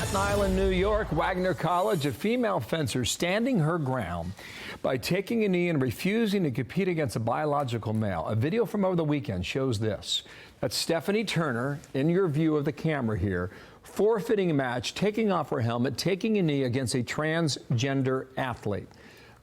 Staten Island, New York, Wagner College, a female fencer standing her ground by taking a knee and refusing to compete against a biological male. A video from over the weekend shows this. That's Stephanie Turner, in your view of the camera here, forfeiting a match, taking off her helmet, taking a knee against a transgender athlete.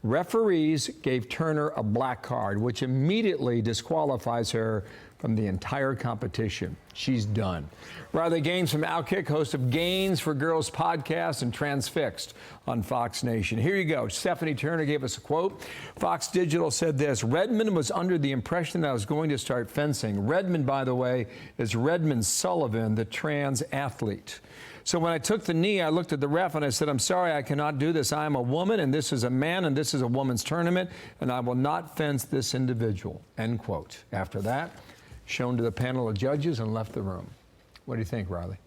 Referees gave Turner a black card, which immediately disqualifies her from the entire competition. She's done. Riley Gaines from OutKick, host of Gaines for Girls podcast and Transfixed on Fox Nation. Here you go. Stephanie Turner gave us a quote. Fox Digital said this: Redmond was under the impression that I was going to start fencing. Redmond, by the way, is Redmond Sullivan, the trans athlete. So when I took the knee, I looked at the ref and I said, I'm sorry, I cannot do this. I am a woman and this is a man and this is a woman's tournament and I will not fence this individual, end quote. After that, shown to the panel of judges and left the room. What do you think, Riley?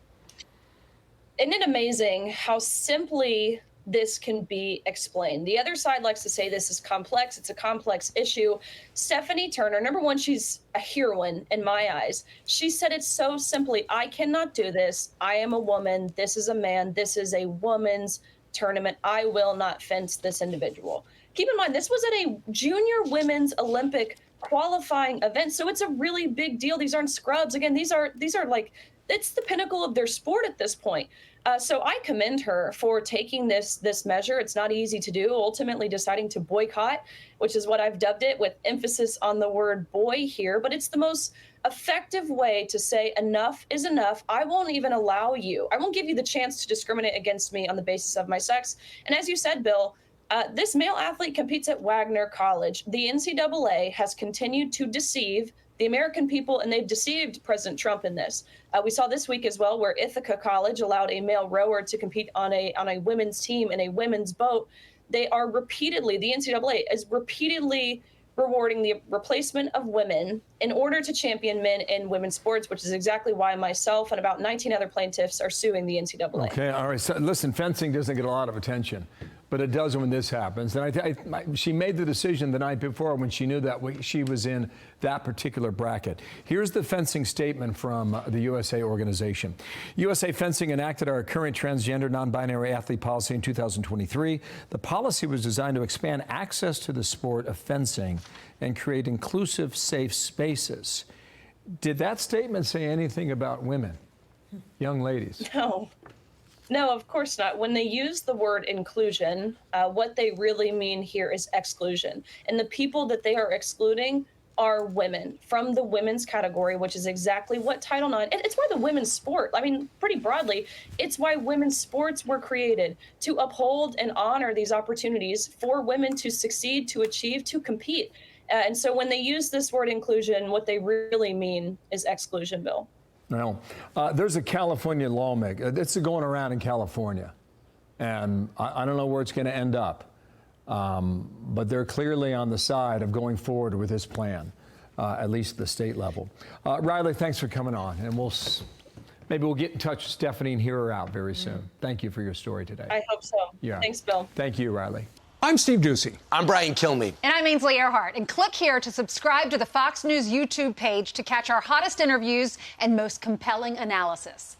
Isn't it amazing how simply this can be explained? The other side likes to say this is complex. It's a complex issue. Stephanie Turner, number one, she's a heroine in my eyes. She said it so simply. I cannot do this. I am a woman. This is a man. This is a woman's tournament. I will not fence this individual. Keep in mind, this was at a junior women's Olympic qualifying event. So it's a really big deal. These aren't scrubs. Again, these are like, it's the pinnacle of their sport at this point. So I commend her for taking this measure. It's not easy to do, ultimately deciding to boycott, which is what I've dubbed it, with emphasis on the word boy here. But it's the most effective way to say enough is enough. I won't even allow you. I won't give you the chance to discriminate against me on the basis of my sex. And as you said, Bill, this male athlete competes at Wagner College. The NCAA has continued to deceive the American people, and they've deceived President Trump in this. We saw this week as well, where Ithaca College allowed a male rower to compete on a women's team in a women's boat. They are repeatedly, the NCAA is repeatedly rewarding the replacement of women in order to champion men in women's sports, which is exactly why myself and about 19 other plaintiffs are suing the NCAA. Okay, all right. So listen, fencing doesn't get a lot of attention, but it does when this happens. And she made the decision the night before when she knew that she was in that particular bracket. Here's the fencing statement from the USA organization. USA Fencing enacted our current transgender non-binary athlete policy in 2023. The policy was designed to expand access to the sport of fencing and create inclusive, safe spaces. Did that statement say anything about women, young ladies? No. No, of course not. When they use the word inclusion, what they really mean here is exclusion. And the people that they are excluding are women from the women's category, which is exactly what Title IX, it's why the women's sport, I mean, pretty broadly, it's why women's sports were created, to uphold and honor these opportunities for women to succeed, to achieve, to compete. And so when they use this word inclusion, what they really mean is exclusion, Bill. Well, there's a California lawmaker. This is going around in California, and I don't know where it's going to end up, but they're clearly on the side of going forward with this plan, at least at the state level. Riley, thanks for coming on, and maybe we'll get in touch with Stephanie and hear her out very soon. Thank you for your story today. I hope so. Yeah. Thanks, Bill. Thank you, Riley. I'm Steve Ducey. I'm Brian Kilmeade. And I'm Ainsley Earhart. And click here to subscribe to the Fox News YouTube page to catch our hottest interviews and most compelling analysis.